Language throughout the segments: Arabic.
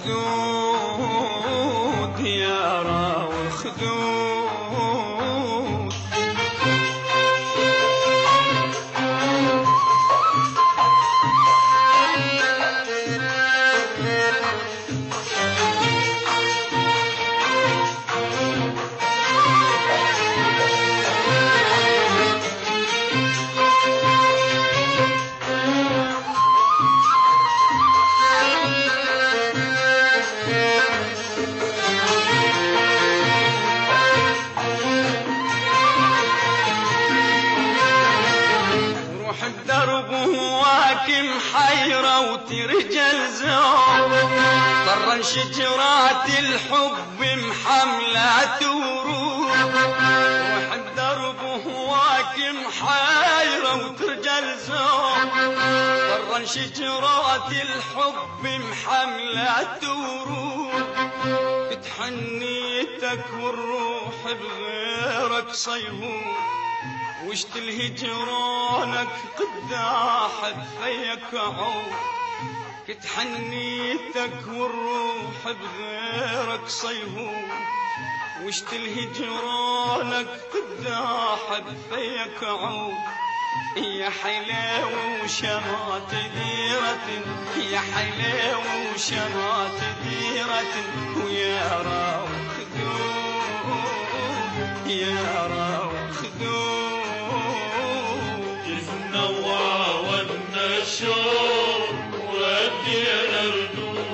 وخدود يارا وخدود. محيرة وترجل زوج طرن شجرات الحب محملة ورود. روح الدرب وهواك محيرة وترجل زوج طرن شجرات الحب محملة ورود. بتحنيتك والروح بغيرك صيهود وشت الهجرانك قداح بفيك عود. كنت حنيتك والروح بغيرك صيهود وشت الهجرانك قداح بفيك عود. يا حلاوة وشمات ديرة يا حلاوة وشمات ديرة ويا راو خدود يا راو خدود. الشوق ردينا ردود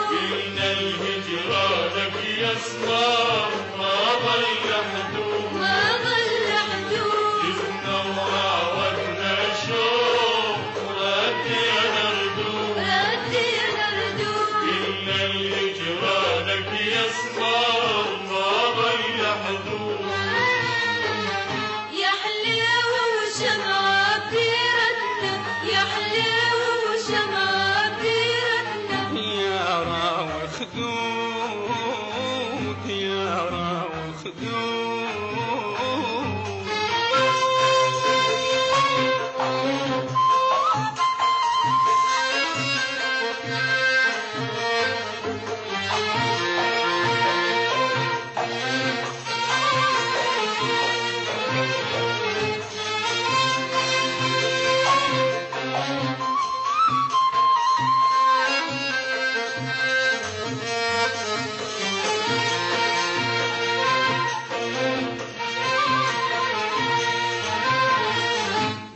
قلنا الهجرانك يا صغار ما ضل حدود جبنا وعاودنا الشوق ردينا ردود قلنا الهجرانك يا صغار ما ضل حدود. يا حلاوة وشمعة بيرتنا يا حلاوة وشمعة بيرتنا يا راو خدود يا راو خدود.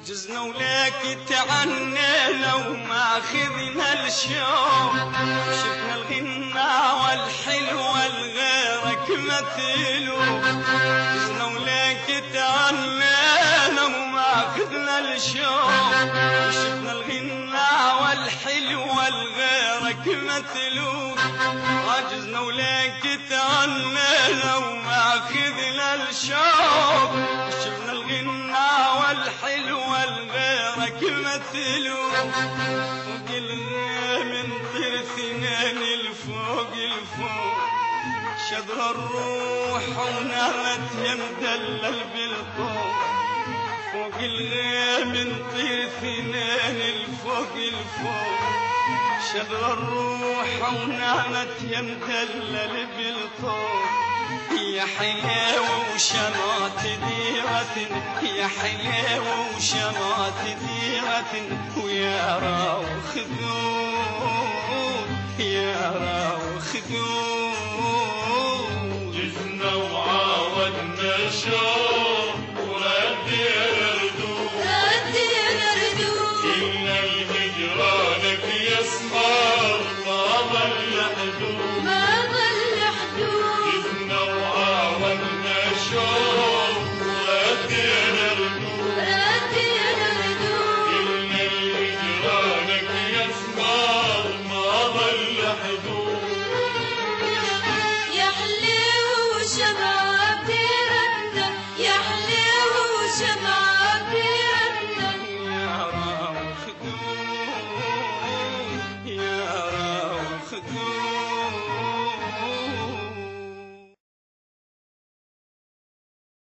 جزنا ولك تعنينا وما خذنا الشوق شفنا الغنى والحلوة الغيرك مثلو. جزنا ولك تعنينا وما خذنا الشوق شفنا الغنى والحلوة الغيرك مثلو. عجزنا ولك تعنينا وما خذنا الشوق شفنا الغنى والحلوة الغيرك مثلو. فوق الغيم نطير ثنين الفوق الفوق شذر الروح ونامت يا مدلل بالطوق. فوق الغيم نطير ثنين الفوق الفوق شذر الروح ونامت يا مدلل بالطوق. يا حلاوة وشمات ديرة يا حلاوة وشمات ديرة ويا راو خدود يا راو خدود. جزنا وعاودنا الشوق وردينا ردود قلنا الهجرانك يا صغار ما ضل حدود.